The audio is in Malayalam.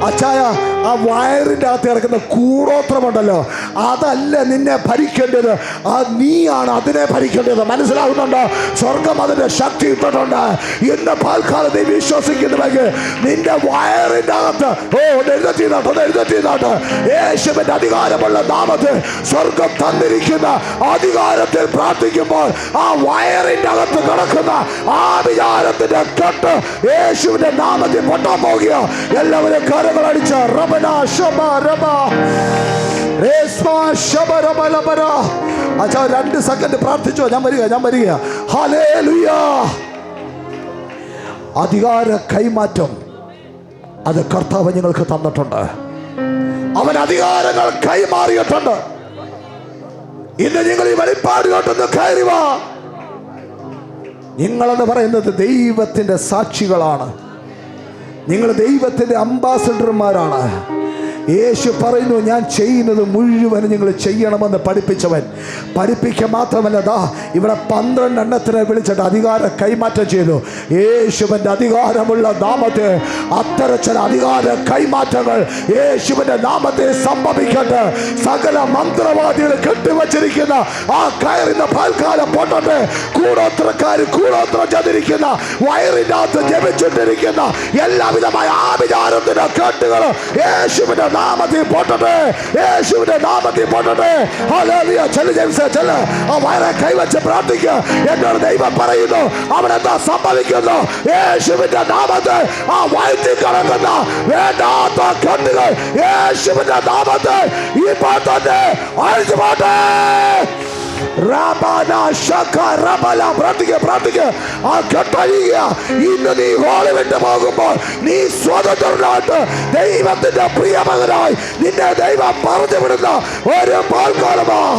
അച്ചായ, ആ വയറിൻ്റെ അകത്ത് കിടക്കുന്ന കൂടോത്രമുണ്ടല്ലോ, അതല്ല നിന്നെ ഭരിക്കേണ്ടത്, നീയാണ് അതിനെ ഭരിക്കേണ്ടത്. മനസ്സിലാകുന്നുണ്ടോ? സ്വർഗം അതിന്റെ ശക്തി ഇട്ടിട്ടുണ്ട്. ഇന്ന് പാൽക്കാലത്ത് നീ വിശ്വസിക്കുന്നുവെങ്കിൽ നിന്റെ വയറിൻ്റെ അകത്ത് എഴുതിയിട്ട് യേശുവിന്റെ അധികാരമുള്ള നാമത്തിൽ സ്വർഗം തന്നിരിക്കുന്ന അധികാരത്തിൽ പ്രാർത്ഥിക്കുമ്പോൾ ആ വയറിൻ്റെ അകത്ത് കിടക്കുന്ന ആ വിചാരത്തിന്റെ കെട്ട് യേശുവിന്റെ നാമത്തിൽ പൊട്ടാൻ പോകുക. എല്ലാവരും കരങ്ങൾ അടിച്ച റബന ശബ റബ രേസ്മാ ശബ റബ ലബര. അച്ഛാ 2 സെക്കൻഡ് പ്രാർത്ഥിച്ചോ. ഞാൻ വരിക. ഹല്ലേലൂയ. അധികാര കൈമാറ്റം അത് കർത്താവ് ഞങ്ങൾക്ക് തന്നിട്ടുണ്ട്. അവൻ അധികാരങ്ങൾ കൈമാറിയിട്ടുണ്ട്. ഇന്ന് നിങ്ങൾ ഈ വെളിപ്പാടിലോട്ടൊന്ന് കയറി വാ. നിങ്ങളെന്ന് പറയുന്നത് ദൈവത്തിന്റെ സാക്ഷികളാണ്. നിങ്ങൾ ദൈവത്തിന്റെ അംബാസഡർമാരാണ്. യേശു പറയുന്നു, ഞാൻ ചെയ്യുന്നത് മുഴുവൻ നിങ്ങൾ ചെയ്യണമെന്ന് പഠിപ്പിച്ചവൻ. പഠിപ്പിക്കുക മാത്രമല്ല, ഇവിടെ 12 എണ്ണത്തിനെ വിളിച്ചിട്ട് അധികാരം കൈമാറ്റം ചെയ്തു. യേശുവിൻ്റെ അധികാരമുള്ള നാമത്തെ അത്തരച്ചില അധികാര കൈമാറ്റങ്ങൾ യേശുവിൻ്റെ നാമത്തെ സംഭവിക്കട്ടെ. സകല മന്ത്രവാദികൾ കെട്ടിവച്ചിരിക്കുന്ന ആ കയറിന്റെ പാൽക്കാലം പൊട്ടട്ടെ. കൂടോത്രം ചെയ്തിരിക്കുന്ന വയറിൻ്റെ അകത്ത് ജപിച്ചിട്ടിരിക്കുന്ന എല്ലാവിധമായ ആഭിചാരത്തിന്റെ കെട്ടുകൾ യേശുവിന്റെ നാമത്തിൽ പൊട്ടട്ടെ. യേശുവിന്റെ നാമത്തിൽ പൊട്ടട്ടെ. ഹല്ലേലൂയ. ചെല്ല്. ആ വയറെ കൈവച്ച് പ്രാർത്ഥിക്കുക. എന്നോട് ദൈവം പറയുന്നു, അവിടെ എന്താ സംഭവിക്കുന്നു? യേശുവിന്റെ നാമത്തിൽ ആ വയറ്റിൽ കിടക്കുന്ന വേണ്ടാത്ത കെട്ടുകൾ യേശുവിന്റെ നാമത്തിൽ ഇപ്പോൾ തന്നെ അഴിച്ചു പോട്ടെ. പ്രാർത്ഥിക്കുക. ആ കെട്ടഴിയുക. ഇന്ന് നീ ഹോളി വിട്ട് പോകുമ്പോൾ നീ സ്വതന്ത്രനായിട്ട് ദൈവത്തിന്റെ പ്രിയമകനായി നിന്നെ ദൈവം പറഞ്ഞു വിടുന്ന ഒരു പാൽക്കാലമാണ്.